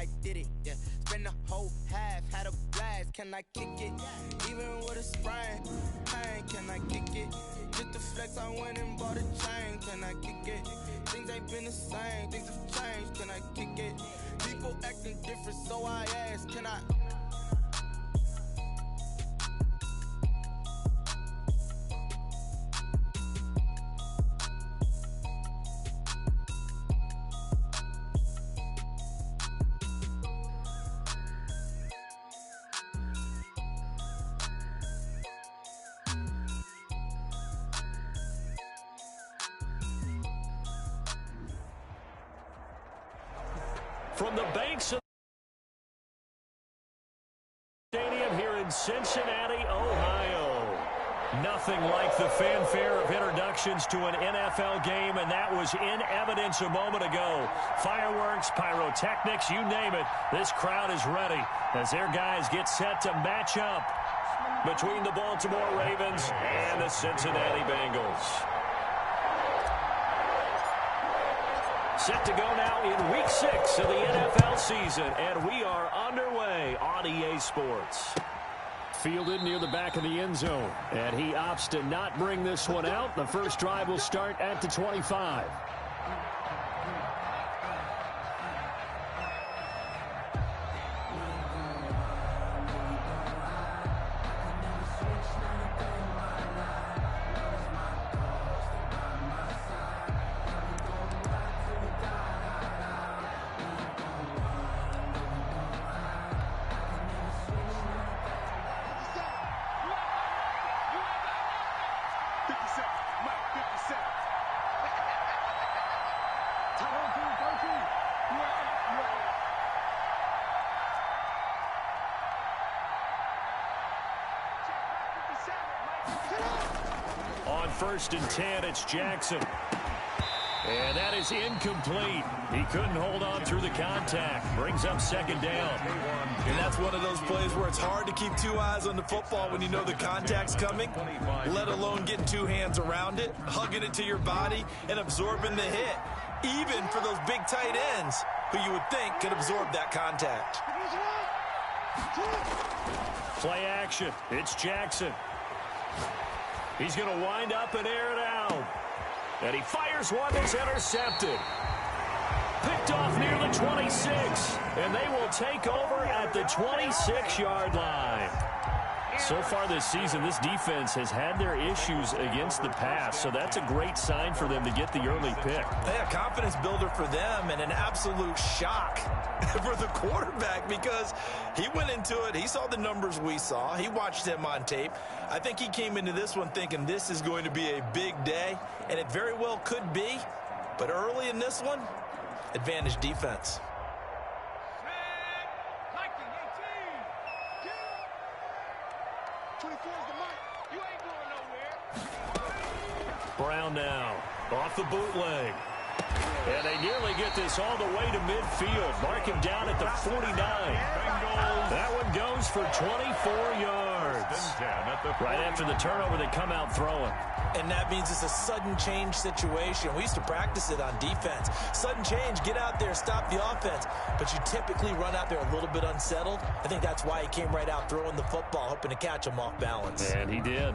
I did it, yeah. Spend the whole half, had a blast. Can I kick it? Even with a sprain, pain, can I kick it? Just to flex, I went and bought a chain. Can I kick it? Things ain't been the same, things have changed. Can I kick it? People acting different, so I ask, can I? From the banks of the stadium here in Cincinnati, Ohio. Nothing like the fanfare of introductions to an NFL game, and that was in evidence a moment ago. Fireworks, pyrotechnics, you name it. This crowd is ready as their guys get set to match up between the Baltimore Ravens and the Cincinnati Bengals. Set to go now in Week 6 of the NFL season, and we are underway on EA Sports. Fielded near the back of the end zone, and he opts to not bring this one out. The first drive will start at the 25. On 1st and 10, it's Jackson. And that is incomplete. He couldn't hold on through the contact. Brings up 2nd down. And that's one of those plays where it's hard to keep 2 eyes on the football when you know the contact's coming, let alone getting 2 hands around it, hugging it to your body, and absorbing the hit, even for those big tight ends who you would think could absorb that contact. Play action. It's Jackson. He's going to wind up and air it out. And he fires one that's intercepted. Picked off near the 26. And they will take over at the 26-yard line. So far this season, this defense has had their issues against the pass, so that's a great sign for them to get the early pick. Yeah, confidence builder for them and an absolute shock for the quarterback because he went into it. He saw the numbers we saw. He watched him on tape. I think he came into this one thinking this is going to be a big day, and it very well could be. But early in this one, advantage defense. Brown now, off the bootleg. And they nearly get this all the way to midfield. Mark him down at the 49. That one goes for 24 yards. Right after the turnover, they come out throwing. And that means it's a sudden change situation. We used to practice it on defense. Sudden change, get out there, stop the offense. But you typically run out there a little bit unsettled. I think that's why he came right out throwing the football, hoping to catch him off balance. And he did.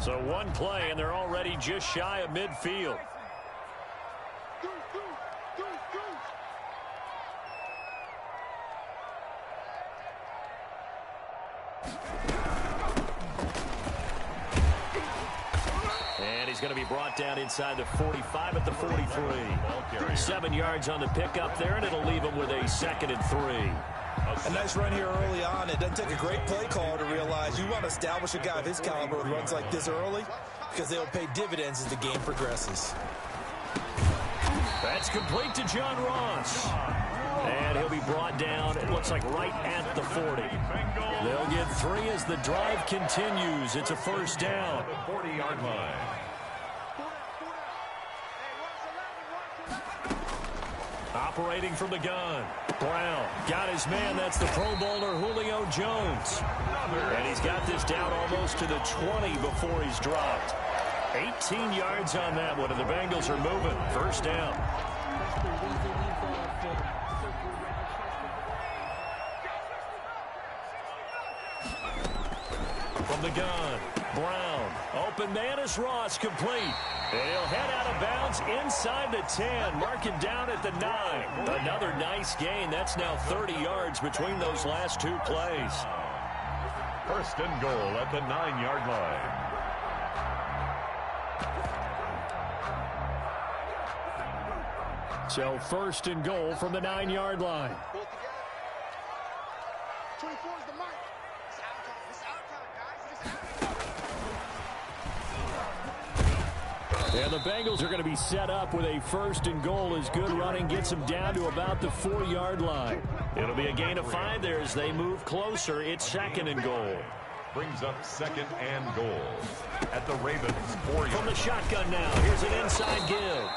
So one play, and they're already just shy of midfield. And he's going to be brought down inside the 45 at the 43. 7 yards on the pickup there, and it'll leave him with a 2nd and 3. A nice run here early on. It doesn't take a great play call to realize you want to establish a guy of his caliber with runs like this early because they'll pay dividends as the game progresses. That's complete to John Ross. And he'll be brought down, it looks like right at the 40. They'll get 3 as the drive continues. It's a 1st down. 40-yard line. Operating from the gun. Brown got his man. That's the Pro Bowler Julio Jones. And he's got this down almost to the 20 before he's dropped. 18 yards on that one, and the Bengals are moving. First down. From the gun, Brown. Open man is Ross, complete. And he'll head out of bounds inside the 10. Mark him down at the 9. Another nice gain. That's now 30 yards between those last two plays. First and goal at the 9-yard line. So first and goal from the 9-yard line. 24 is the mark. It's our time. It's our time, guys. And the Bengals are going to be set up with a first and goal as good running gets them down to about the 4-yard line. It'll be a gain of 5 there as they move closer. It's second and goal. Brings up second and goal at the Ravens 4-yard. From the shotgun now, here's an inside give.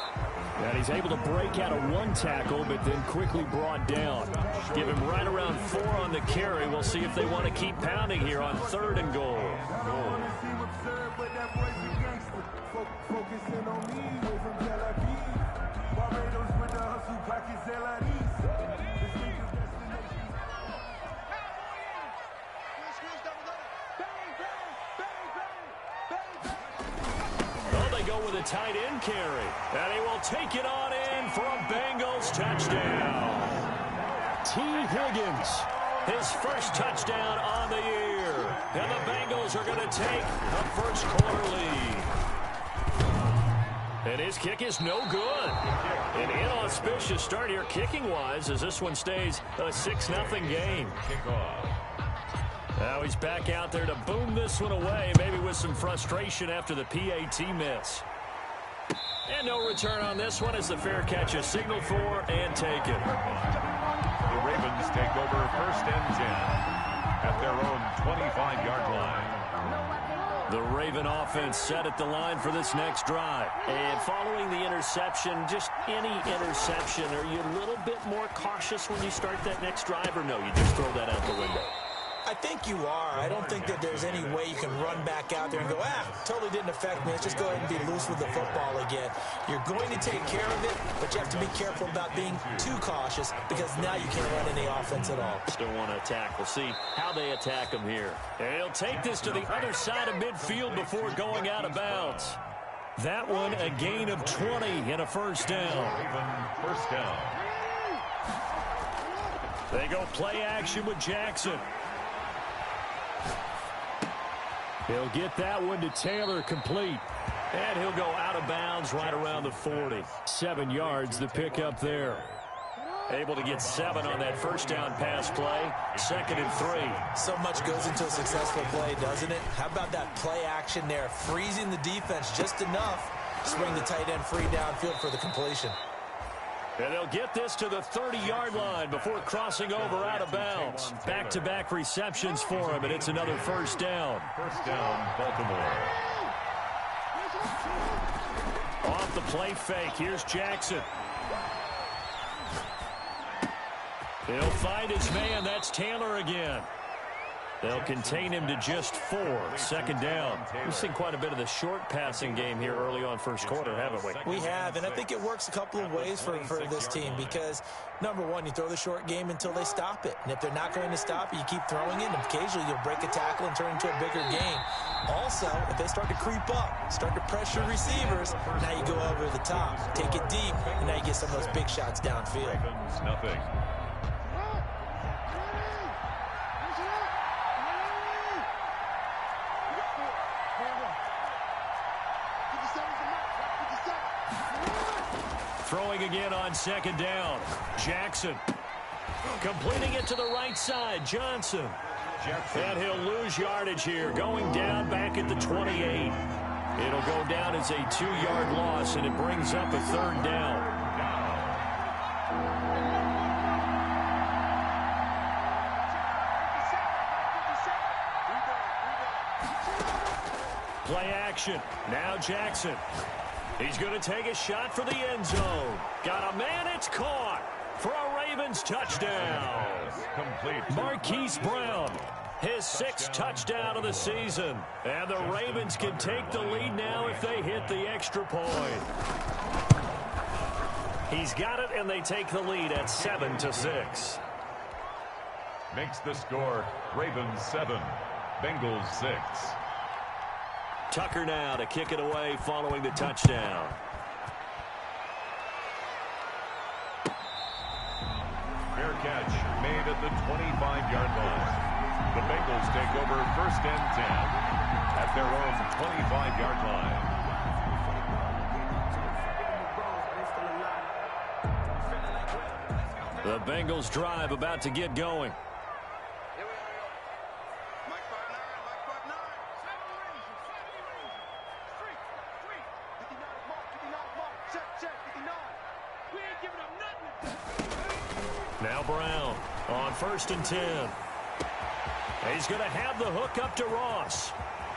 And he's able to break out of one tackle, but then quickly brought down. Give him right around 4 on the carry. We'll see if they want to keep pounding here on third and goal. With a tight end carry, and he will take it on in for a Bengals touchdown. T. Higgins, his first touchdown on the year, and the Bengals are going to take a first quarter lead. And his kick is no good. An inauspicious start here kicking-wise as this one stays a 6-0 game. Now he's back out there to boom this one away, maybe with some frustration after the PAT miss. And no return on this one as the fair catch is signaled for and taken. The Ravens take over first and 10 at their own 25-yard line. The Raven offense set at the line for this next drive. And following the interception, just any interception, are you a little bit more cautious when you start that next drive, or no, you just throw that out the window? I think you are. I don't think that there's any way you can run back out there and go, totally didn't affect me. Let's just go ahead and be loose with the football again. You're going to take care of it, but you have to be careful about being too cautious because now you can't run any offense at all. Still want to attack. We'll see how they attack him here. And he'll take this to the other side of midfield before going out of bounds. That one a gain of 20 and a first down. First down. They go play action with Jackson. He'll get that one to Taylor, complete. And he'll go out of bounds right around the 40. 7 yards, the pickup there. Able to get 7 on that first down pass play. Second and 3. So much goes into a successful play, doesn't it? How about that play action there? Freezing the defense just enough. Swing the tight end free downfield for the completion. And they'll get this to the 30-yard line before crossing over out of bounds. Back-to-back receptions for him, and it's another first down. First down, Baltimore. Off the play fake, here's Jackson. He'll find his man, that's Taylor again. They'll contain him to just 4. Second down. We've seen quite a bit of the short passing game here early on first quarter, haven't we? We have, and I think it works a couple of ways for this team because, number one, you throw the short game until they stop it. And if they're not going to stop it, you keep throwing it, and occasionally you'll break a tackle and turn it into a bigger game. Also, if they start to creep up, start to pressure receivers, now you go over the top, take it deep, and now you get some of those big shots downfield. Nothing. Throwing again on second down. Jackson. Completing it to the right side. Johnson. And he'll lose yardage here. Going down back at the 28. It'll go down as a 2-yard loss, and it brings up a third down. Play action. Now Jackson. He's going to take a shot for the end zone. Got a man, it's caught for a Ravens touchdown. Complete. Marquise Brown. His sixth touchdown of the season. And the Ravens can take the lead now if they hit the extra point. He's got it, and they take the lead at 7-6. Makes the score Ravens 7, Bengals 6. Tucker now to kick it away following the touchdown. Fair catch made at the 25-yard line. The Bengals take over 1st and 10 at their own 25-yard line. The Bengals drive about to get going. Now Brown on 1st and 10. He's going to have the hook up to Ross.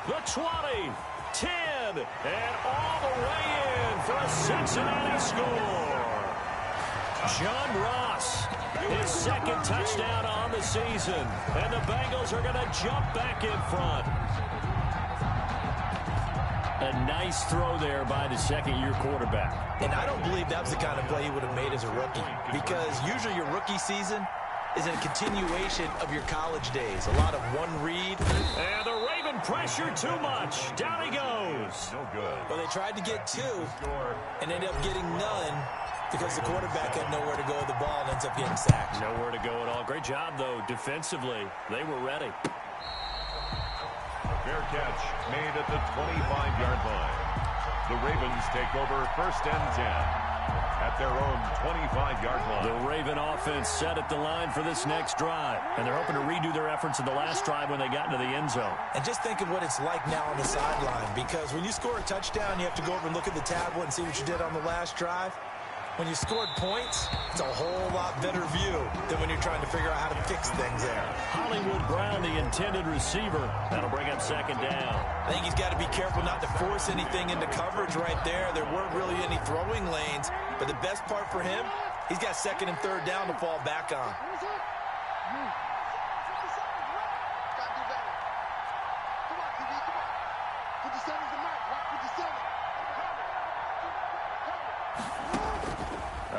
The 20, 10, and all the way in for a Cincinnati score. John Ross, his second touchdown on the season. And the Bengals are going to jump back in front. A nice throw there by the second-year quarterback. And I don't believe that was the kind of play he would have made as a rookie, because usually your rookie season is a continuation of your college days. A lot of one read. And the Raven pressure too much. Down he goes. No good. Well, they tried to get two and ended up getting none because the quarterback had nowhere to go with the ball and ends up getting sacked. Nowhere to go at all. Great job, though, defensively. They were ready. Fair catch made at the 25-yard line. The Ravens take over 1st and 10 at their own 25-yard line. The Raven offense set at the line for this next drive, and they're hoping to redo their efforts in the last drive when they got into the end zone. And just think of what it's like now on the sideline, because when you score a touchdown, you have to go over and look at the tablet and see what you did on the last drive. When you scored points, it's a whole lot better view than when you're trying to figure out how to fix things there. Hollywood Brown, the intended receiver. That'll bring up 2nd down. I think he's got to be careful not to force anything into coverage right there. There weren't really any throwing lanes, but the best part for him, he's got 2nd and 3rd down to fall back on.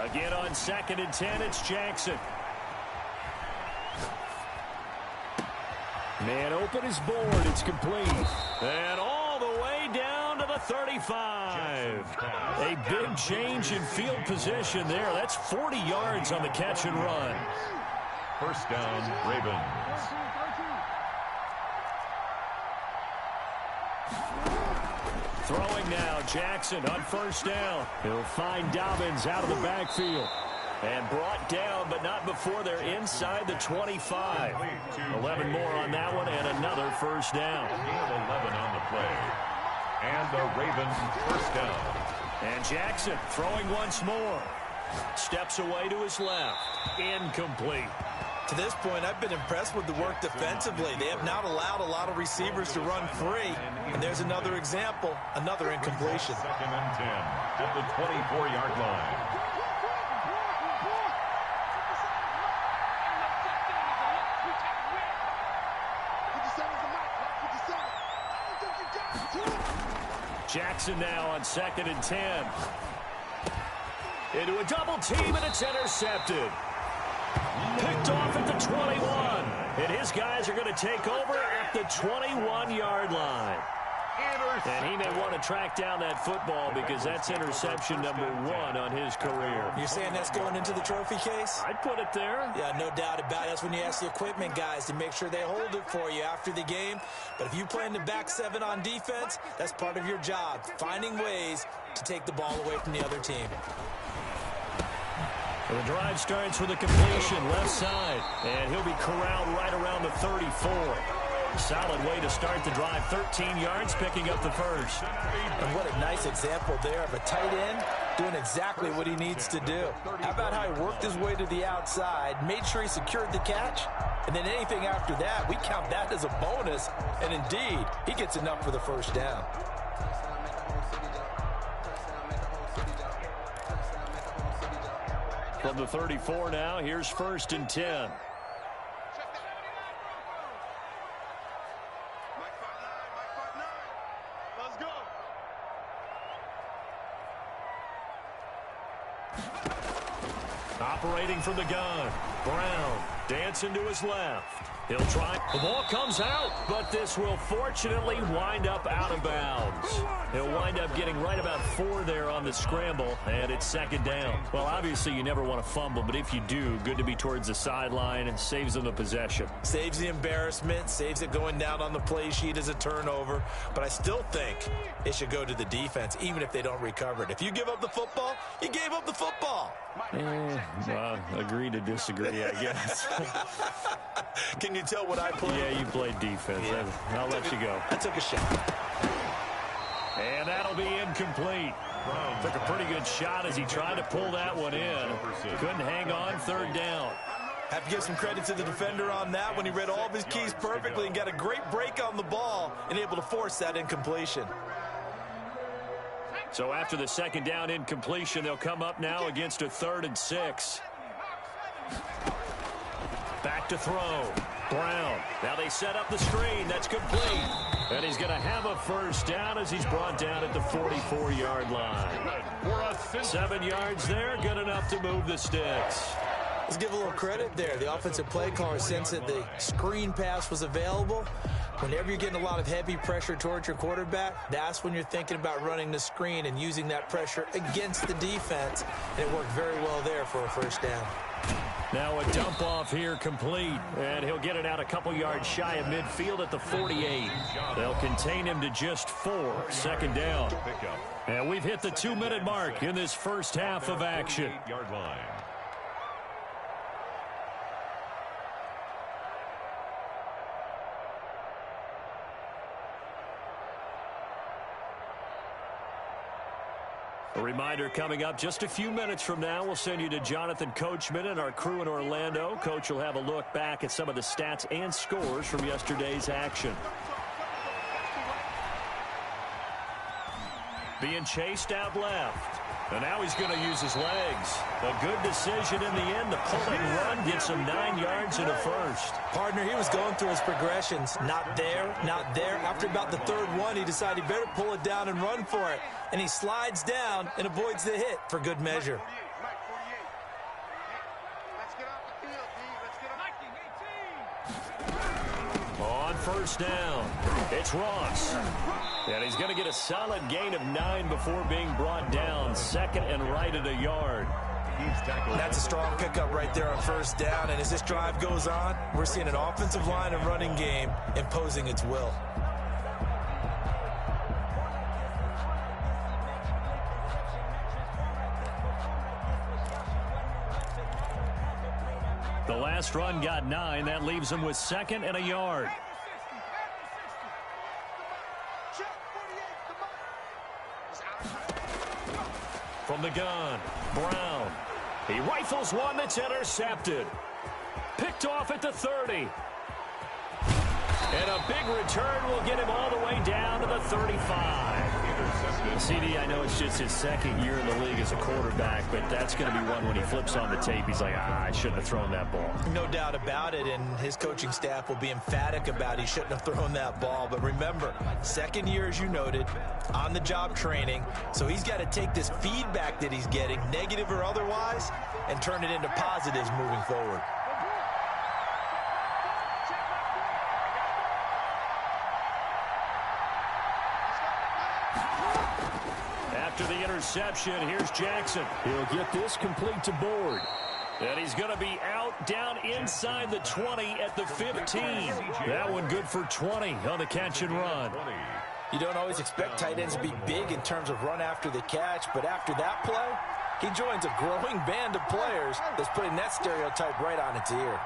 Again on 2nd and 10, it's Jackson. Man open is board. It's complete. And all the way down to the 35. A big change in field position there. That's 40 yards on the catch and run. 1st down, Ravens. Throwing now, Jackson on 1st down. He'll find Dobbins out of the backfield. And brought down, but not before they're inside the 25. 11 more on that one, and another 1st down. 11 on the play. And the Ravens 1st down. And Jackson throwing once more. Steps away to his left. Incomplete. To this point, I've been impressed with the work defensively. They have not allowed a lot of receivers to run free. And there's another example, another incompletion. 2nd and 10 at the 24-yard line. Jackson now on 2nd and 10. Into a double team, and it's intercepted. Picked off at the 21. And his guys are going to take over at the 21-yard line. And he may want to track down that football because that's interception number 1 on his career. You're saying that's going into the trophy case? I'd put it there. Yeah, no doubt about it. That's when you ask the equipment guys to make sure they hold it for you after the game. But if you play in the back 7 on defense, that's part of your job, finding ways to take the ball away from the other team. The drive starts with a completion left side, and he'll be corralled right around the 34. Solid way to start the drive. 13 yards, picking up the 1st. And what a nice example there of a tight end doing exactly what he needs to do. How about how he worked his way to the outside, made sure he secured the catch, and then anything after that, we count that as a bonus. And indeed, he gets enough for the 1st down. From the 34 now, here's 1st and 10. Operating from the gun. Brown dancing to his left. He'll try. The ball comes out, but this will fortunately wind up out of bounds. He'll wind up getting right about 4 there on the scramble, and it's second down. Well, obviously you never want to fumble, but if you do, good to be towards the sideline and saves them the possession. Saves the embarrassment, saves it going down on the play sheet as a turnover, but I still think it should go to the defense, even if they don't recover it. If you give up the football, you gave up the football. Agree to disagree, I guess. Can you tell what I played? Yeah, you played defense. Yeah. I'll let you go. I took a shot. And that'll be incomplete. Took a pretty good shot as he tried to pull that one in. Couldn't hang on, third down. Have to give some credit to the defender on that when he read all of his keys perfectly and got a great break on the ball and able to force that incompletion. So after the second down incompletion, they'll come up now against a 3rd and 6. Back to throw. Brown. Now they set up the screen. That's complete. And he's going to have a first down as he's brought down at the 44-yard line. 7 yards there. Good enough to move the sticks. Let's give a little credit there. The offensive play caller sensed that the screen pass was available. Whenever you're getting a lot of heavy pressure towards your quarterback, that's when you're thinking about running the screen and using that pressure against the defense. And it worked very well there for a first down. Now a dump off here complete, and he'll get it out a couple yards shy of midfield at the 48. They'll contain him to just 4, second down. And we've hit the 2-minute mark in this first half of action. A reminder coming up just a few minutes from now, we'll send you to Jonathan Coachman and our crew in Orlando. Coach will have a look back at some of the stats and scores from yesterday's action. Being chased out left. And now he's going to use his legs. A good decision in the end to pull it and run. Gets him 9 yards and a first. Partner, he was going through his progressions. Not there, not there. After about the 3rd one, he decided he better pull it down and run for it. And he slides down and avoids the hit for good measure. On first down, it's Ross. And he's going to get a solid gain of 9 before being brought down. 2nd and right at a yard. That's a strong pickup right there on first down. And as this drive goes on, we're seeing an offensive line and running game imposing its will. The last run got 9. That leaves him with 2nd and a yard. From the gun, Brown. He rifles one that's intercepted. Picked off at the 30. And a big return will get him all the way down to the 35. CD, I know it's just his 2nd year in the league as a quarterback, but that's going to be one when he flips on the tape, he's like, I shouldn't have thrown that ball. No doubt about it, and his coaching staff will be emphatic about he shouldn't have thrown that ball. But remember, 2nd year, as you noted, on-the-job training, so he's got to take this feedback that he's getting, negative or otherwise, and turn it into positives moving forward. After the interception, here's Jackson. He'll get this complete to Board. And he's going to be out down inside the 20 at the 15. That one good for 20 on the catch and run. You don't always expect tight ends to be big in terms of run after the catch, but after that play, he joins a growing band of players that's putting that stereotype right on its ear.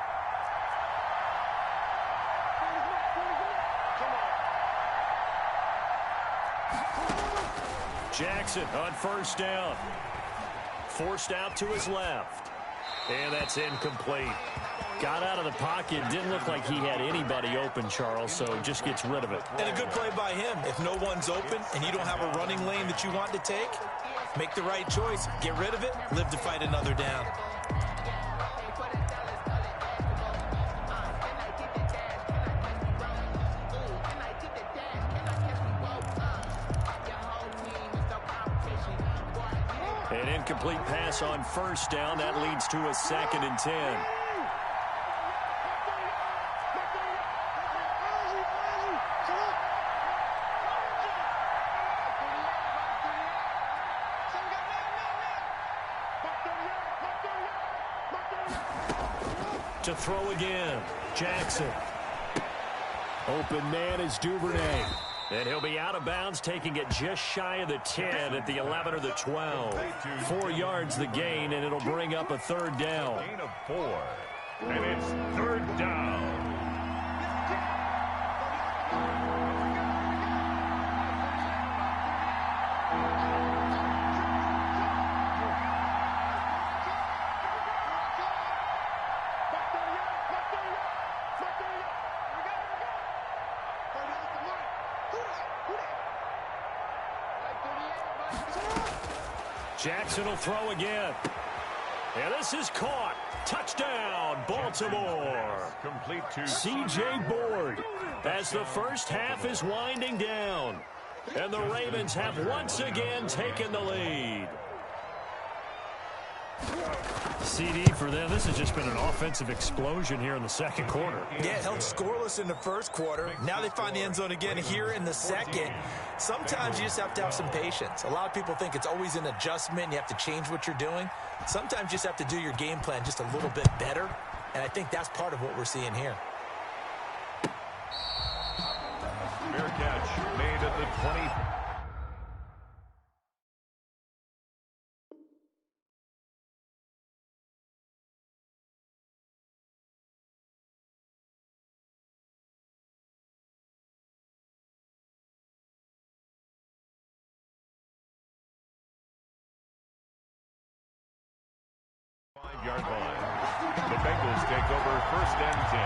Jackson on first down. Forced out to his left. And that's incomplete. Got out of the pocket. Didn't look like he had anybody open, Charles, so just gets rid of it. And a good play by him. If no one's open and you don't have a running lane that you want to take, make the right choice. Get rid of it. Live to fight another down. incomplete pass on first down. That leads to a 2nd and 10. To throw again, Jackson. Open man is Duvernay. And he'll be out of bounds, taking it just shy of the 10 at the 11 or the 12. 4 yards the gain, and it'll bring up a 3rd down. Gain of 4. And it's 3rd down. Jackson will throw again. And this is caught. Touchdown, Baltimore. Complete to C.J. Board as the first half is winding down. And the Ravens have once again taken the lead. CD for them. This has just been an offensive explosion here in the 2nd quarter. Yeah, held scoreless in the 1st quarter. Now they find the end zone again here in the 2nd. Sometimes you just have to have some patience. A lot of people think it's always an adjustment. You have to change what you're doing. Sometimes you just have to do your game plan just a little bit better. And I think that's part of what we're seeing here. fair catch made at the 20. 5-yard line. The Bengals take over 1st and 10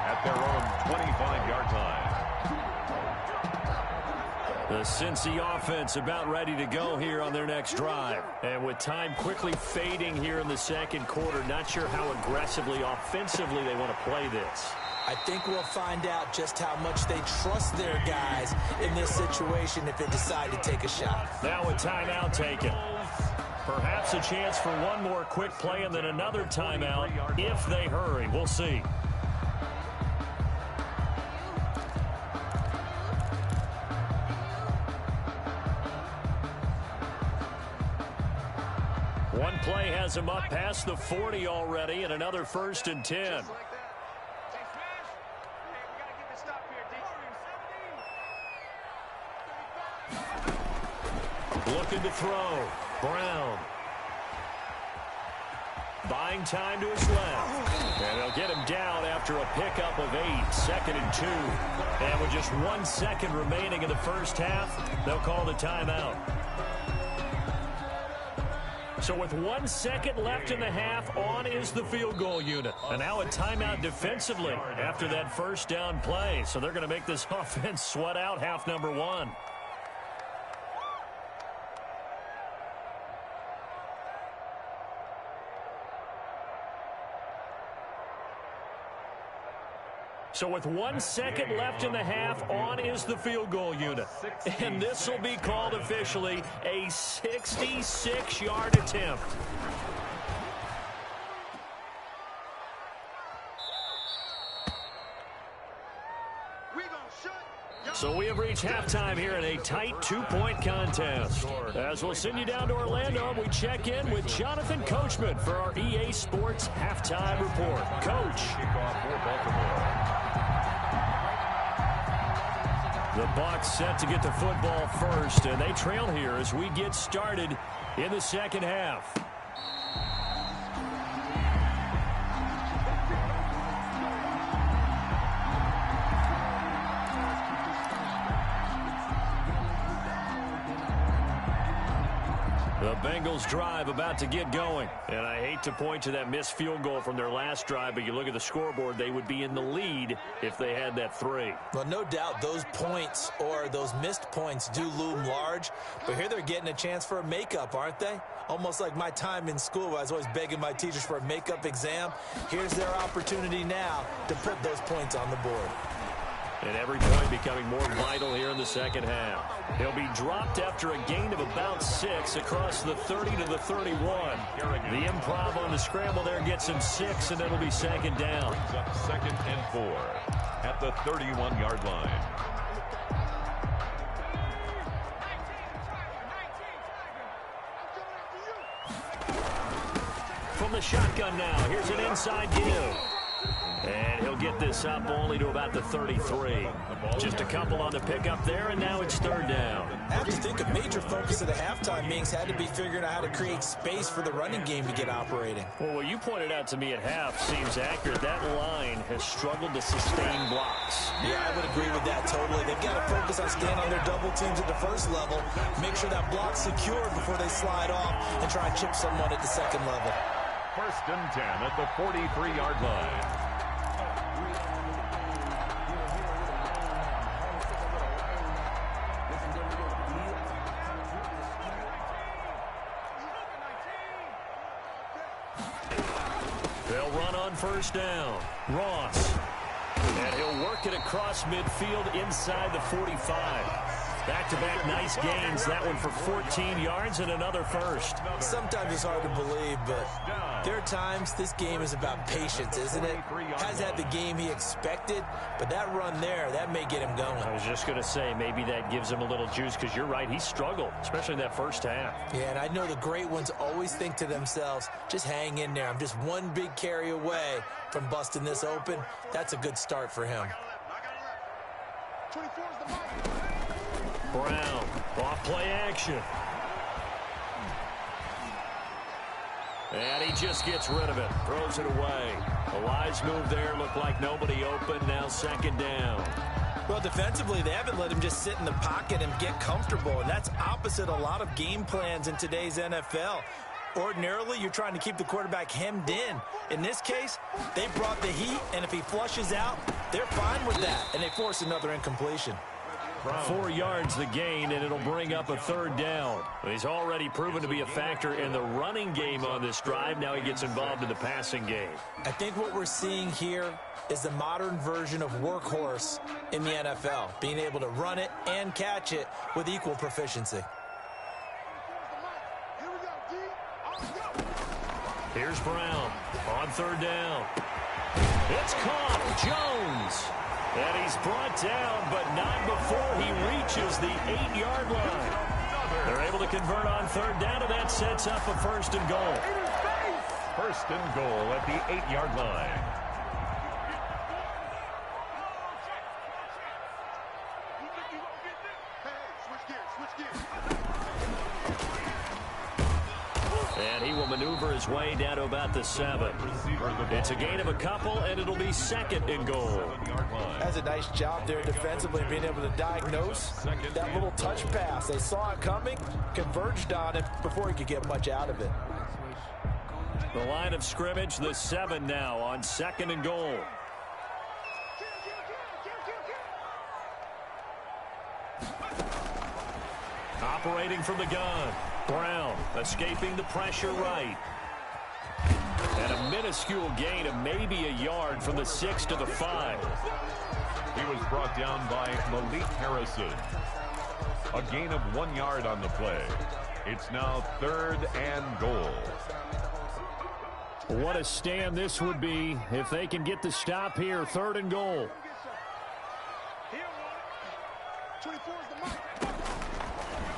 at their own 25-yard line. The Cincy offense about ready to go here on their next drive. And with time quickly fading here in the 2nd quarter, not sure how aggressively, offensively they want to play this. I think we'll find out just how much they trust their guys in this situation if they decide to take a shot. Now a timeout taken. Perhaps a chance for one more quick play and then another timeout if they hurry. We'll see. One play has him up past the 40 already, and another 1st and 10. Looking to throw. Brown. Buying time to his left. And they'll get him down after a pickup of 8. 2nd and 2. And with just 1 second remaining in the 1st half, they'll call the timeout. So with 1 second left in the half, on is the field goal unit. And now a timeout defensively after that 1st down play. So they're going to make this offense sweat out half number 1. So with 1 second left in the half, on is the field goal unit. And this will be called officially a 66-yard attempt. So we have reached halftime here in a tight 2-point contest. As we'll send you down to Orlando, we check in with Jonathan Coachman for our EA Sports Halftime Report. Coach. The Bucs set to get the football first, and they trail here as we get started in the 2nd half. The Bengals drive about to get going. And I hate to point to that missed field goal from their last drive, but you look at the scoreboard, they would be in the lead if they had that 3. Well, no doubt those points or those missed points do loom large. But here they're getting a chance for a makeup, aren't they? Almost like my time in school where I was always begging my teachers for a makeup exam. Here's their opportunity now to put those points on the board. And every point becoming more vital here in the second half. He'll be dropped after a gain of about 6 across the 30 to the 31. The improv on the scramble there gets him 6, and it'll be second down. Second and 4 at the 31-yard line. From the shotgun now, here's an inside give. And he'll get this up only to about the 33. Just a couple on the pickup there, and now it's third down. I have to think a major focus of the halftime meetings had to be figuring out how to create space for the running game to get operating. Well, what you pointed out to me at half seems accurate. That line has struggled to sustain blocks. Yeah, I would agree with that totally. They've got to focus on staying on their double teams at the first level, make sure that block's secured before they slide off and try and chip someone at the second level. First and 10 at the 43-yard line. They'll run on first down. Ross. And he'll work it across midfield inside the 45. Back-to-back nice gains. That one for 14 yards and another first. Sometimes it's hard to believe, but there are times this game is about patience, isn't it? Has had the game he expected, but that run there, that may get him going. I was just going to say, maybe that gives him a little juice, because you're right, he struggled, especially in that first half. Yeah, and I know the great ones always think to themselves, just hang in there. I'm just one big carry away from busting this open. That's a good start for him. 24 is the mark. Brown, off play action. And he just gets rid of it, throws it away. A wise move there, looked like nobody open, now second down. Well, defensively, they haven't let him just sit in the pocket and get comfortable, and that's opposite a lot of game plans in today's NFL. Ordinarily, you're trying to keep the quarterback hemmed in. In this case, they brought the heat, and if he flushes out, they're fine with that, and they force another incompletion. 4 yards the gain, and it'll bring up a third down. He's already proven to be a factor in the running game on this drive. Now he gets involved in the passing game. I think what we're seeing here is the modern version of workhorse in the NFL, being able to run it and catch it with equal proficiency. Here's Brown on third down. It's caught. Jones. And he's brought down, but not before he reaches the 8-yard line. They're able to convert on third down, and that sets up a first and goal. First and goal at the 8-yard line. And he will maneuver his way down to about the 7. It's a gain of a couple, and it'll be second and goal. That's a nice job there defensively, being able to diagnose that little touch pass. They saw it coming, converged on it before he could get much out of it. The line of scrimmage, the 7 now on second and goal. Operating from the gun. Brown escaping the pressure right. And a minuscule gain of maybe a yard from the 6 to the 5. He was brought down by Malik Harrison. A gain of 1 yard on the play. It's now third and goal. What a stand this would be if they can get the stop here. Third and goal.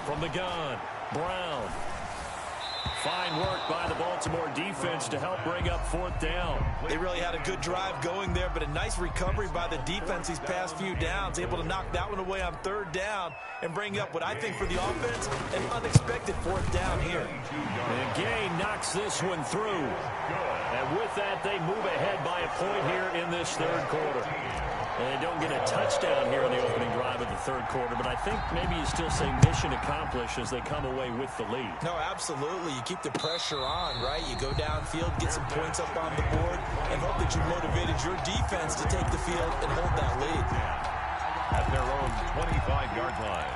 From the gun, Brown. Fine work by the Baltimore defense to help bring up fourth down. They really had a good drive going there, but a nice recovery by the defense these past few downs, able to knock that one away on third down and bring up what I think for the offense, an unexpected fourth down here. And Gay knocks this one through. And with that, they move ahead by a point here in this third quarter. And they don't get a touchdown here in the opening drive of the third quarter, but I think maybe you still say mission accomplished as they come away with the lead. No, absolutely. You keep the pressure on, right? You go downfield, get some points up on the board, and hope that you motivated your defense to take the field and hold that lead. At their own 25-yard line.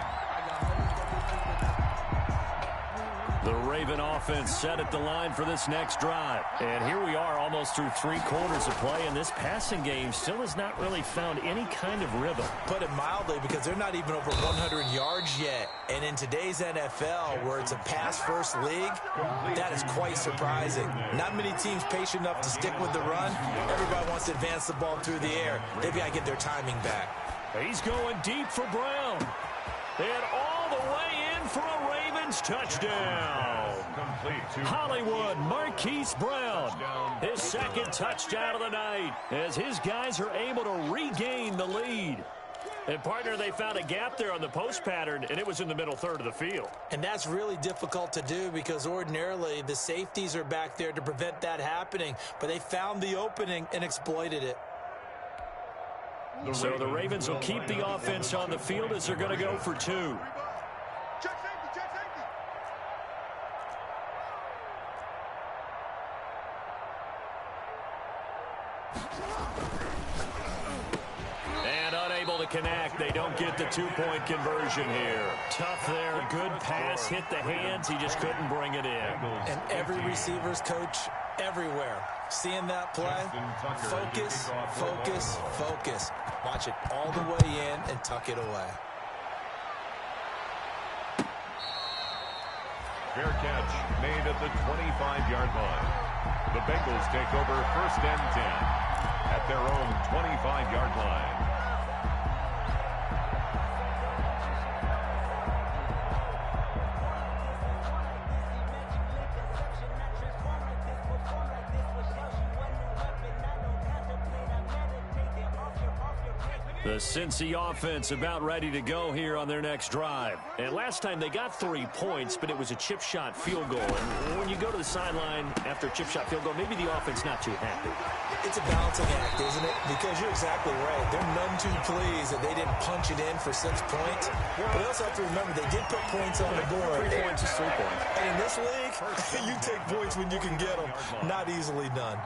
The Raven offense set at the line for this next drive. And here we are almost through 3 quarters of play, and this passing game still has not really found any kind of rhythm. Put it mildly, because they're not even over 100 yards yet. And in today's NFL, where it's a pass-first league, that is quite surprising. Not many teams patient enough to stick with the run. Everybody wants to advance the ball through the air. They've got to get their timing back. He's going deep for Brown. And all the way in for a Ravens touchdown. Hollywood Marquise Brown, his second touchdown of the night, as his guys are able to regain the lead. And, partner, they found a gap there on the post pattern, and it was in the middle third of the field. And that's really difficult to do because ordinarily the safeties are back there to prevent that happening. But they found the opening and exploited it. So the Ravens will keep the offense on the field as they're going to go for 2. And unable to connect. They don't get the 2-point conversion here. Tough there. Good pass. Hit the hands. He just couldn't bring it in. And every receiver's coach everywhere. Seeing that play, focus, focus, focus. Watch it all the way in and tuck it away. Fair catch made at the 25-yard line. The Bengals take over 1st and 10 at their own 25-yard line. The Cincy offense about ready to go here on their next drive. And last time they got 3 points, but it was a chip shot field goal. And when you go to the sideline after a chip shot field goal, maybe the offense not too happy. It's a balancing act, isn't it? Because you're exactly right. They're none too pleased that they didn't punch it in for 6 points. But you also have to remember they did put points on the board. 3 points is 3 points. And in this league, you take points when you can get them. Not easily done.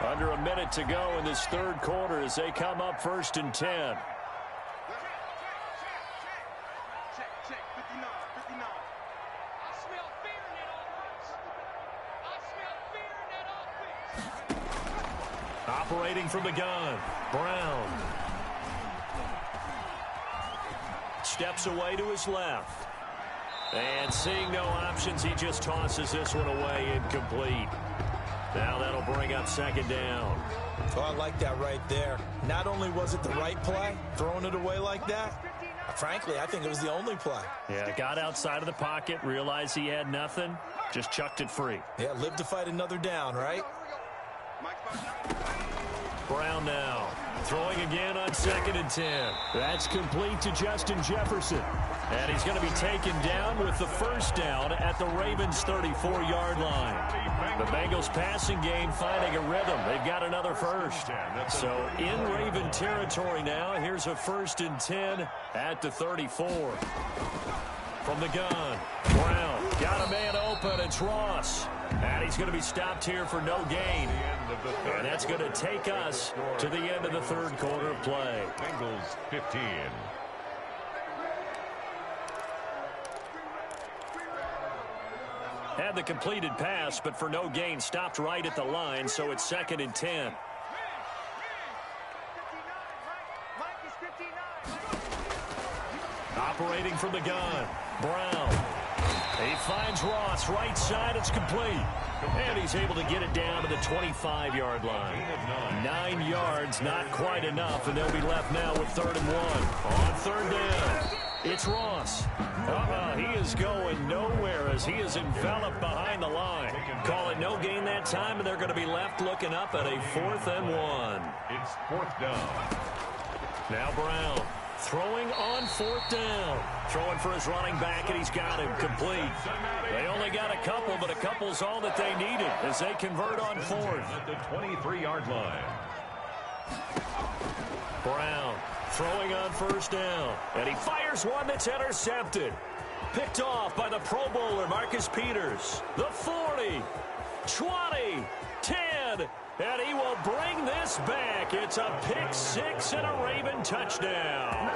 Under a minute to go in this 3rd quarter as they come up 1st and 10. Check, 59, 59. I smell fear in that offense. I smell fear in that offense. Operating from the gun, Brown. Steps away to his left. And seeing no options, he just tosses this one away incomplete. Now that'll bring up 2nd down. Oh, I like that right there. Not only was it the right play, throwing it away like that, frankly, I think it was the only play. Yeah, got outside of the pocket, realized he had nothing, just chucked it free. Yeah, live to fight another down, right? Brown now, throwing again on 2nd and 10. That's complete to Justin Jefferson. And he's going to be taken down with the 1st down at the Ravens' 34-yard line. The Bengals passing game finding a rhythm. They've got another 1st. So in Raven territory now, here's a 1st and 10 at the 34. From the gun, Brown got a man open. It's Ross. And he's going to be stopped here for no gain. And that's going to take us to the end of the 3rd quarter of play. Bengals 15. Had the completed pass, but for no gain, stopped right at the line, so it's 2nd and 10. Operating from the gun, Brown. He finds Ross, right side, it's complete. And he's able to get it down to the 25-yard line. 9 yards, not quite enough, and they'll be left now with 3rd and 1. On 3rd down, it's Ross. He is going nowhere as he is enveloped behind the line. Call it no gain that time, and they're going to be left looking up at a 4th and 1. It's 4th down. Now Brown. Throwing on 4th down. Throwing for his running back, and he's got him complete. They only got a couple, but a couple's all that they needed as they convert on 4th. At the 23-yard line. Brown throwing on 1st down, and he fires one that's intercepted. Picked off by the Pro Bowler, Marcus Peters. The 40, 20, 10, and he will bring this back. It's a pick 6 and a Raven touchdown.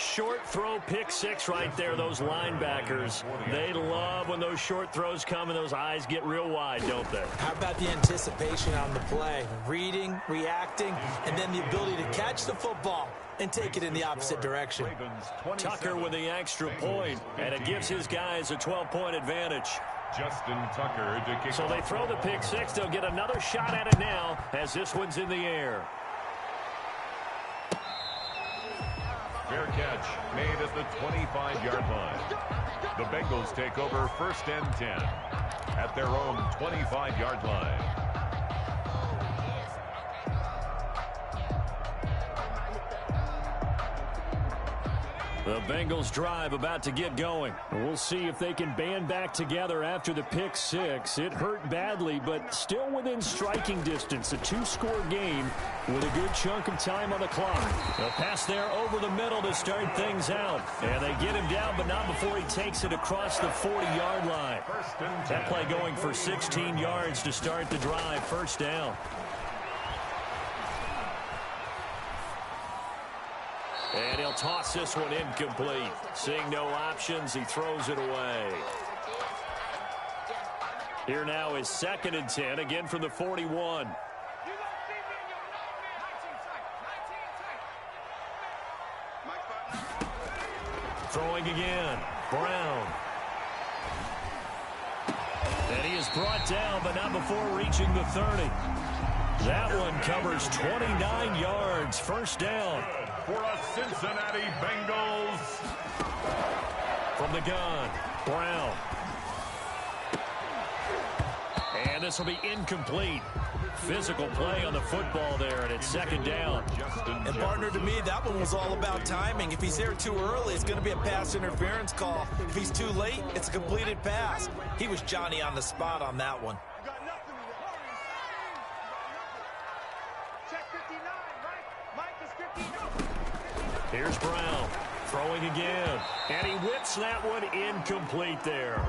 Short throw, pick six right there, those linebackers. They love when those short throws come and those eyes get real wide, don't they? How about the anticipation on the play? Reading, reacting, and then the ability to catch the football and take it in the opposite direction. Tucker with the extra point, and it gives his guys a 12-point advantage. Justin Tucker to kick. So they throw the pick six. They'll get another shot at it now as this one's in the air. Fair catch made at the 25-yard line. The Bengals take over 1st and 10 at their own 25-yard line. The Bengals drive about to get going. We'll see if they can band back together after the pick six. It hurt badly, but still within striking distance. A two-score game with a good chunk of time on the clock. A pass there over the middle to start things out. And they get him down, but not before he takes it across the 40-yard line. That play going for 16 yards to start the drive. First down. And he'll toss this one incomplete. Seeing no options, he throws it away. Here now is 2nd and 10, again from the 41. Throwing again. Brown. And he is brought down, but not before reaching the 30. That one covers 29 yards. First down. For a Cincinnati Bengals. From the gun, Brown. And this will be incomplete. Physical play on the football there, and it's 2nd down. And partner, to me, that one was all about timing. If he's there too early, it's going to be a pass interference call. If he's too late, it's a completed pass. He was Johnny on the spot on that one. Here's Brown throwing again, and he whips that one incomplete there.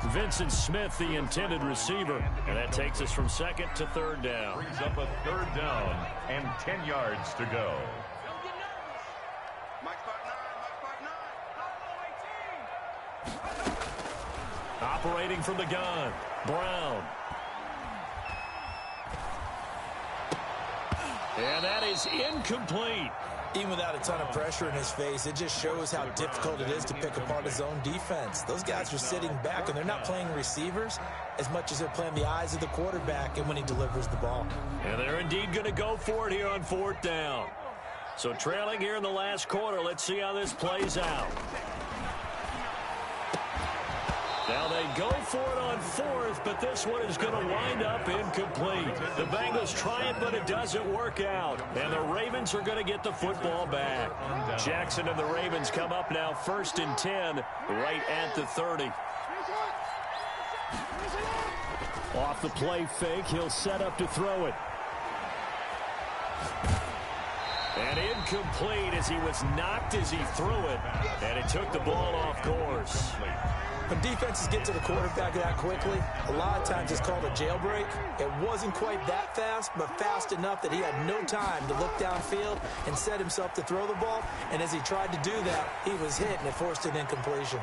Vincent Smith, the intended receiver, and that takes us from 2nd to 3rd down. Brings up a 3rd down and 10 yards to go. Operating from the gun, Brown. And that is incomplete. Even without a ton of pressure in his face, it just shows how difficult it is to pick apart his own defense. Those guys are sitting back, and they're not playing receivers as much as they're playing the eyes of the quarterback and when he delivers the ball. And they're indeed going to go for it here on 4th down. So trailing here in the last quarter, let's see how this plays out. Now they go for it on 4th, but this one is going to wind up incomplete. The Bengals try it, but it doesn't work out. And the Ravens are going to get the football back. Jackson and the Ravens come up now 1st and 10, right at the 30. Off the play fake, he'll set up to throw it. And incomplete as he was knocked as he threw it. And it took the ball off course. When defenses get to the quarterback that quickly, a lot of times it's called a jailbreak. It wasn't quite that fast, but fast enough that he had no time to look downfield and set himself to throw the ball. And as he tried to do that, he was hit, and it forced an incompletion.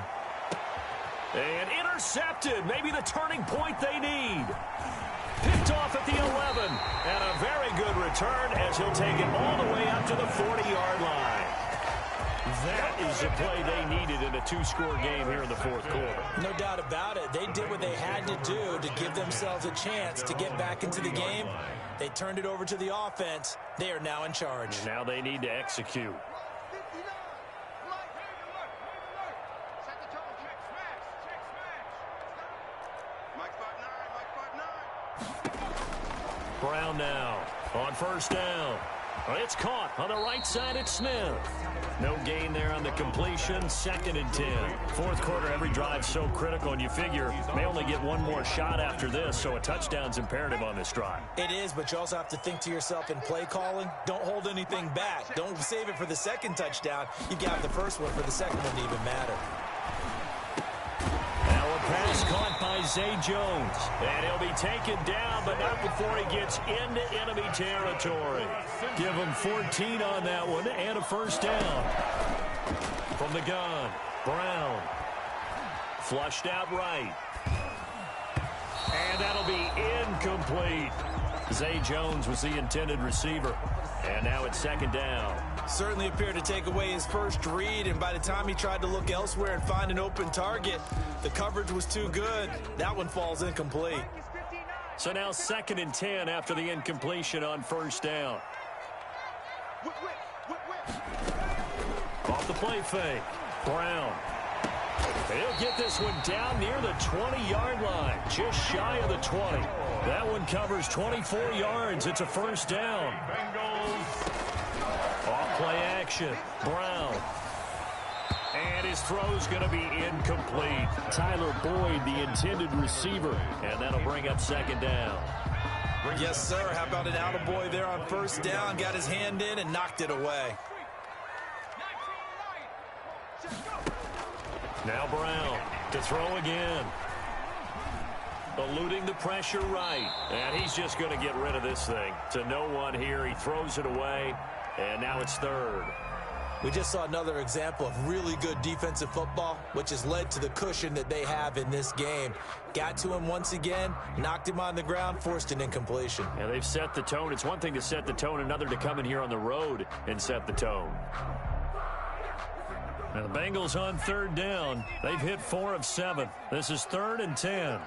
And intercepted, maybe the turning point they need. Picked off at the 11, and a very good return as he'll take it all the way up to the 40-yard line. That is the play they needed in a two-score game here in the 4th quarter. No doubt about it. They did what they had to do to give themselves a chance to get back into the game. They turned it over to the offense. They are now in charge. And now they need to execute. Brown now on 1st down. It's caught on the right side. It's Smith. No gain there on the completion. 2nd and 10. 4th quarter, every drive so critical, and you figure may only get one more shot after this, so a touchdown's imperative on this drive. It is, but you also have to think to yourself in play calling, don't hold anything back. Don't save it for the 2nd touchdown. You got the 1st one for the 2nd one to even matter. Pass caught by Zay Jones. And he'll be taken down, but not before he gets into enemy territory. Give him 14 on that one and a 1st down. From the gun, Brown. Flushed out right. And that'll be incomplete. Zay Jones was the intended receiver. And now it's second down. Certainly appeared to take away his first read, and by the time he tried to look elsewhere and find an open target, the coverage was too good. That one falls incomplete. So now 2nd and 10 after the incompletion on first down. Off the play fake. Brown. He'll get this one down near the 20-yard line, just shy of the 20. That one covers 24 yards. It's a first down. Off play action. Brown. And his throw's going to be incomplete. Tyler Boyd, the intended receiver. And that'll bring up second down. Yes, sir. How about an attaboy there on first down? Got his hand in and knocked it away. Now Brown to throw again. Eluding the pressure right. And he's just going to get rid of this thing. To no one here. He throws it away. And now it's third. We just saw another example of really good defensive football, which has led to the cushion that they have in this game. Got to him once again, knocked him on the ground, forced an incompletion. Yeah, they've set the tone. It's one thing to set the tone, another to come in here on the road and set the tone. Now the Bengals on third down. They've hit 4 of 7. This is 3rd and 10.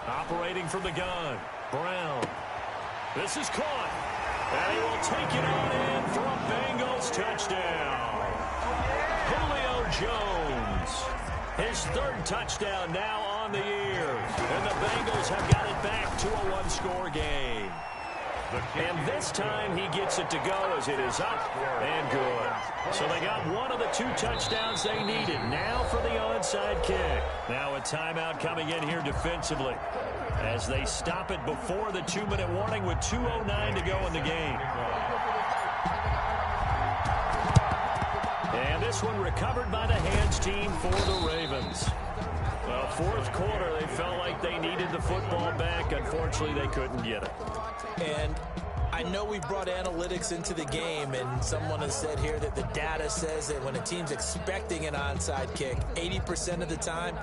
Operating from the gun. Brown. This is caught. And he will take it on in for a Bengals touchdown. Julio Jones. His 3rd touchdown now on the year. And the Bengals have got it back to a one-score game. And this time he gets it to go as it is up and good. So they got one of the 2 touchdowns they needed. Now for the onside kick. Now a timeout coming in here defensively as they stop it before the 2-minute warning with 2:09 to go in the game. And this one recovered by the hands team for the Ravens. Well, 4th quarter, they felt like they needed the football back. Unfortunately, they couldn't get it. And I know we brought analytics into the game, and someone has said here that the data says that when a team's expecting an onside kick, 80% of the time,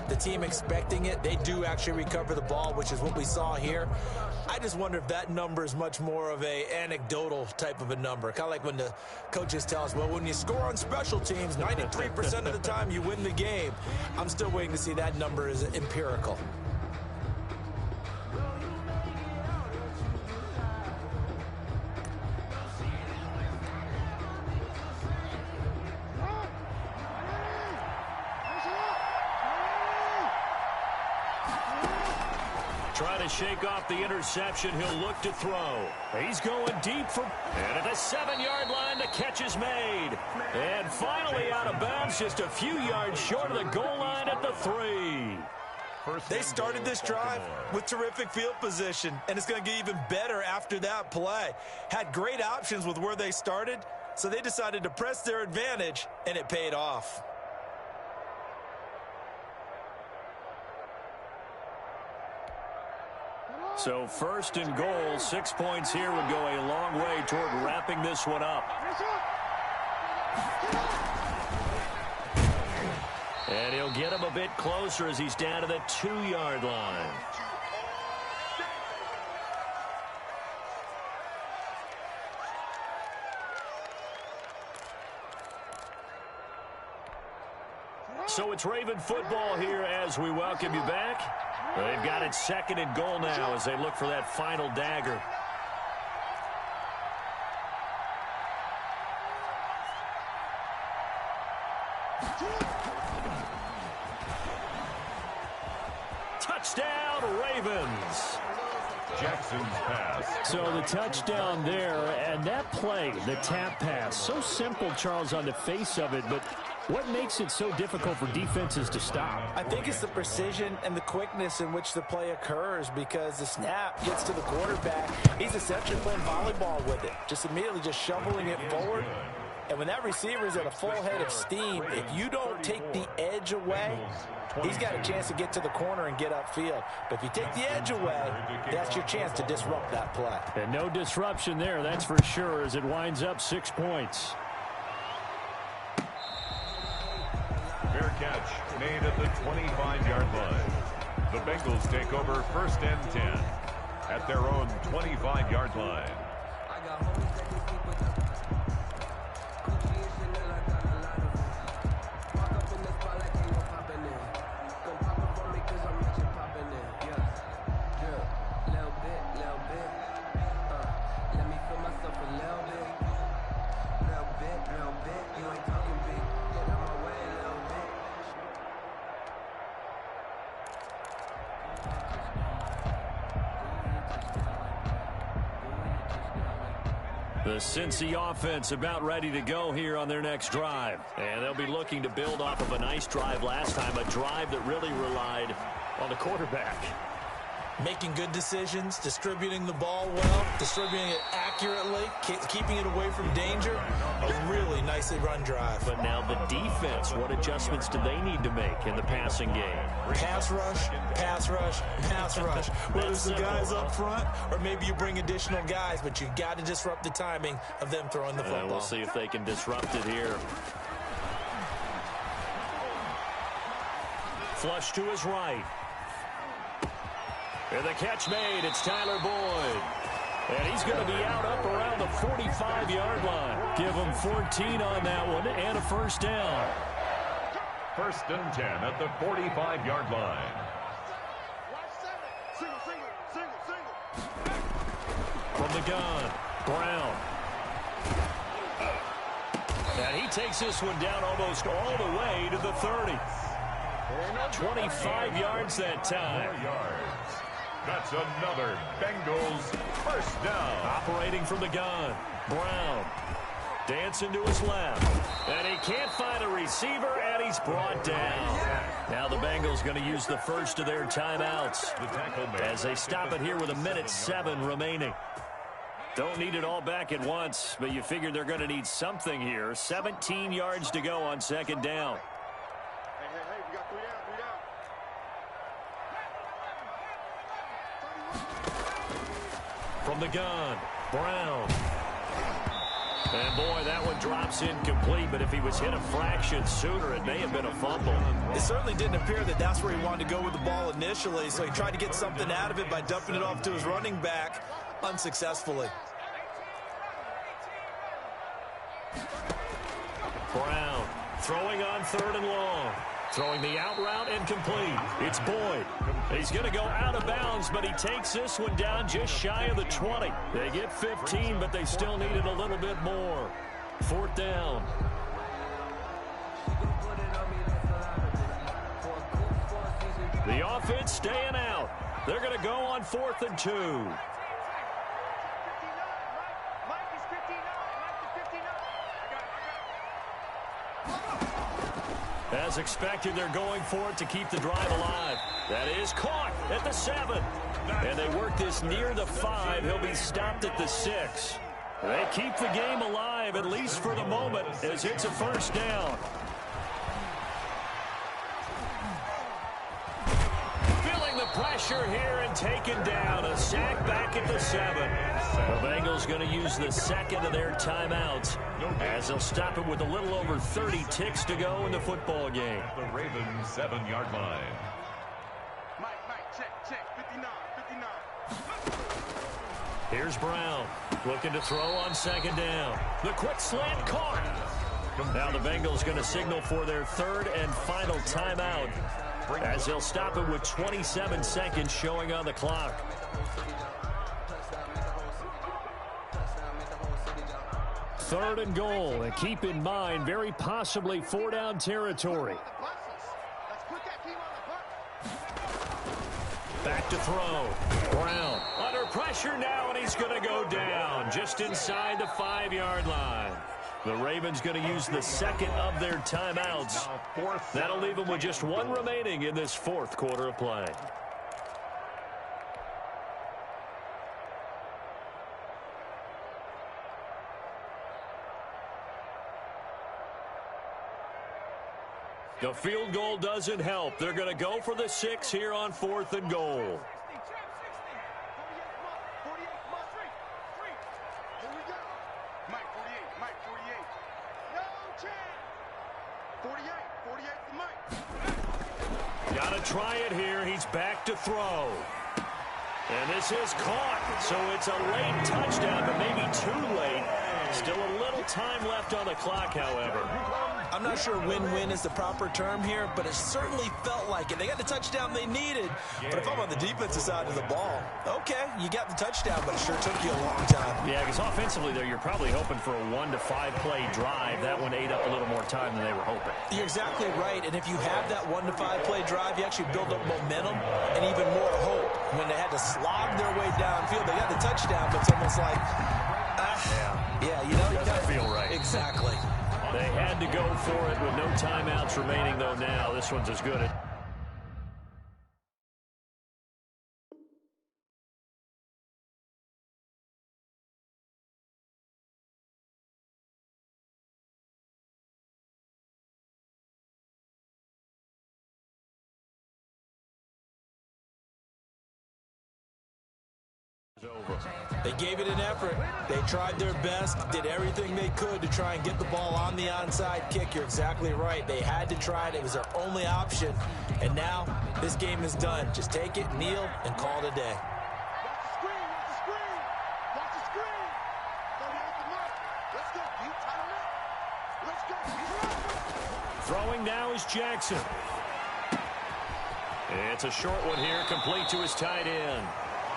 the team expecting it, they do actually recover the ball, which is what we saw here. I just wonder if that number is much more of a anecdotal type of a number. Kind of like when the coaches tell us, well, when you score on special teams, 93% of the time you win the game. I'm still waiting to see that number is empirical. Trying to shake off the interception. He'll look to throw. He's going deep for... And at the 7-yard line, the catch is made. And finally out of bounds, just a few yards short of the goal line at the 3. They started this drive with terrific field position, and it's going to get even better after that play. Had great options with where they started, so they decided to press their advantage, and it paid off. So 1st and goal, 6 points here would go a long way toward wrapping this one up. And he'll get him a bit closer as he's down to the 2-yard line. So it's Raven football here as we welcome you back. They've got it 2nd and goal now as they look for that final dagger. Touchdown, Ravens. Jackson's pass. So the touchdown there, and that play, the tap pass, so simple, Charles, on the face of it, but what makes it so difficult for defenses to stop? I think it's the precision and the quickness in which the play occurs, because the snap gets to the quarterback. He's essentially playing volleyball with it, just immediately just shoveling it forward. And when that receiver is at a full head of steam, if you don't take the edge away, he's got a chance to get to the corner and get upfield. But if you take the edge away, that's your chance to disrupt that play. And no disruption there, that's for sure, as it winds up 6 points. Fair catch made at the 25-yard line. The Bengals take over 1st and 10 at their own 25-yard line. The Cincy offense about ready to go here on their next drive. And they'll be looking to build off of a nice drive last time, a drive that really relied on the quarterback. Making good decisions, distributing the ball well, distributing it accurately, keeping it away from danger. A really nicely run drive. But now the defense, what adjustments do they need to make in the passing game? Pass rush, pass rush, pass rush. Whether it's the guys up front or maybe you bring additional guys, but you've got to disrupt the timing of them throwing the football. We'll see if they can disrupt it here. Flush to his right. And the catch made. It's Tyler Boyd. And he's going to be out up around the 45-yard line. Give him 14 on that one and a first down. 1st and 10 at the 45-yard line. From the gun, Brown. And he takes this one down almost all the way to the 30. 25 yards that time. 4 yards. That's another Bengals first down. Operating from the gun, Brown. Dancing to his left. And he can't find a receiver, and he's brought down. Now the Bengals going to use the first of their timeouts as they stop it here with 1:07 remaining. Don't need it all back at once, but you figure they're going to need something here. 17 yards to go on 2nd down. We got 3 down, 3 down. From the gun, Brown. And boy, that one drops incomplete, but if he was hit a fraction sooner, it may have been a fumble. It certainly didn't appear that that's where he wanted to go with the ball initially, so he tried to get something out of it by dumping it off to his running back unsuccessfully. Brown throwing on 3rd and long. Throwing the out route incomplete. It's Boyd. He's going to go out of bounds, but he takes this one down just shy of the 20. They get 15, but they still needed a little bit more. 4th down. The offense staying out. They're going to go on 4th and 2. As expected, they're going for it to keep the drive alive. That is caught at the 7. And they work this near the 5. He'll be stopped at the 6. They keep the game alive, at least for the moment, as it's a first down. Feeling the pressure here and taken down. A sack back at the 7. The Bengals going to use the 2nd of their timeouts as they'll stop it with a little over 30 ticks to go in the football game. The Ravens 7-yard line. Mike, check, 59, 59. Here's Brown looking to throw on 2nd down. The quick slant caught. Now the Bengals going to signal for their 3rd and final timeout as they'll stop it with 27 seconds showing on the clock. Third and goal, and keep in mind, very possibly 4-down territory. Back to throw. Brown under pressure now, and he's going to go down just inside the 5-yard line. The Ravens going to use the 2nd of their timeouts. That'll leave them with just 1 remaining in this 4th quarter of play. The field goal doesn't help. They're going to go for the 6 here on 4th and goal. Got to try it here. He's back to throw. And this is caught. So it's a late touchdown, but maybe too late. Still a little time left on the clock, however. I'm not sure win-win is the proper term here, but it certainly felt like it. They got the touchdown they needed. But if I'm on the defensive side of the ball, okay, you got the touchdown, but it sure took you a long time. Yeah, because offensively, there, you're probably hoping for a 1 to 5 play drive. That one ate up a little more time than they were hoping. You're exactly right. And if you have that 1 to 5 play drive, you actually build up momentum and even more hope. When they had to slog their way downfield, they got the touchdown, but it's almost like, yeah, you know, doesn't feel right. Exactly. They had to go for it with no timeouts remaining, though, now. This one's as good. They gave it an effort. They tried their best, did everything they could to try and get the ball on the onside kick. You're exactly right. They had to try it. It was their only option. And now this game is done. Just take it, kneel, and call it a day. Throwing now is Jackson. It's a short one here, complete to his tight end.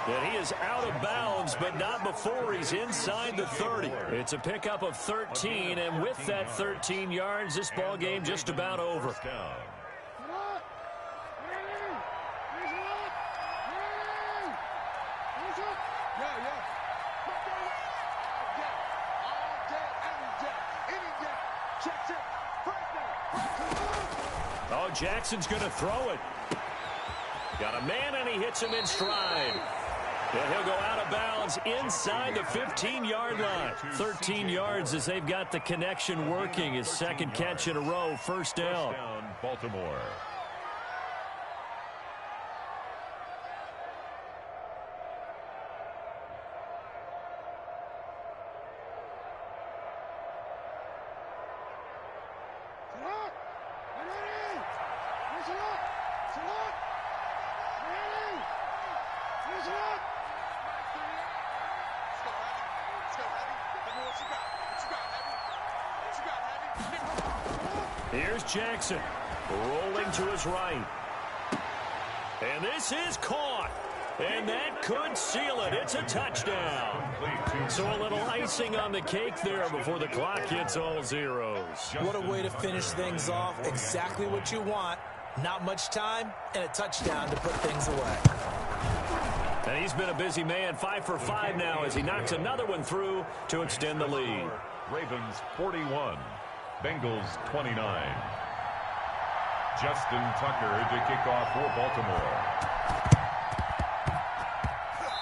And he is out of bounds, but not before he's inside the 30. It's a pickup of 13, and with that 13 yards, this ball game just about over. Oh, Jackson's going to throw it. Got a man, and he hits him in stride. And he'll go out of bounds inside the 15-yard line. 13 yards as they've got the connection working. His second catch in a row, first down. Baltimore. Here's Jackson, rolling to his right. And this is caught. And that could seal it. It's a touchdown. So a little icing on the cake there before the clock hits all zeros. What a way to finish things off. Exactly what you want. Not much time and a touchdown to put things away. And he's been a busy man, 5 for 5 now as he knocks another one through to extend the lead. Ravens 41, Bengals 29. Justin Tucker to kick off for Baltimore.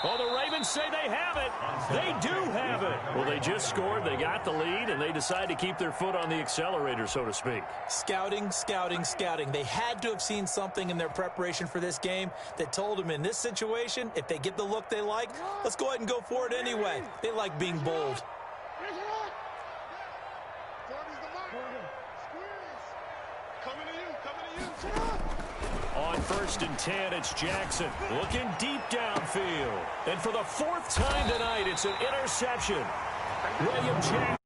Well, the Ravens say they have it. They do have it. Well, they just scored, they got the lead, and they decide to keep their foot on the accelerator, so to speak. Scouting, scouting, scouting. They had to have seen something in their preparation for this game that told them in this situation, if they get the look they like, let's go ahead and go for it anyway. They like being bold. On 1st and 10, it's Jackson looking deep downfield. And for the 4th time tonight, it's an interception. William Jackson.